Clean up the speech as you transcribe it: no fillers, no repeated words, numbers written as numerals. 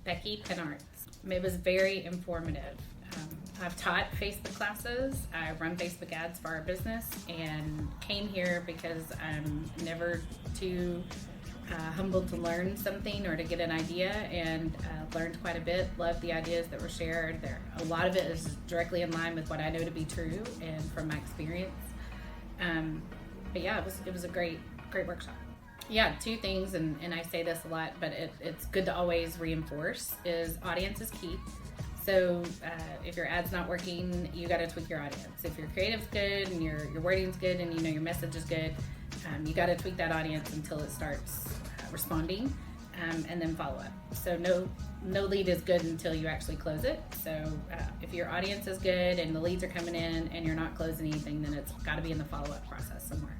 Becky Testimonial. It was very informative. I've taught Facebook classes. I run Facebook ads for our business and came here because I'm never too humbled to learn something or to get an idea, and learned quite a bit. Loved the ideas that were shared. A lot of it is directly in line with what I know to be true and from my experience. But yeah, it was a great workshop. Yeah, two things, and I say this a lot, but it's good to always reinforce, is audience is key. So if your ad's not working, you got to tweak your audience. If your creative's good and your wording's good and you know your message is good, you got to tweak that audience until it starts responding, and then follow up. So no lead is good until you actually close it. So if your audience is good and the leads are coming in and you're not closing anything, then it's got to be in the follow-up process somewhere.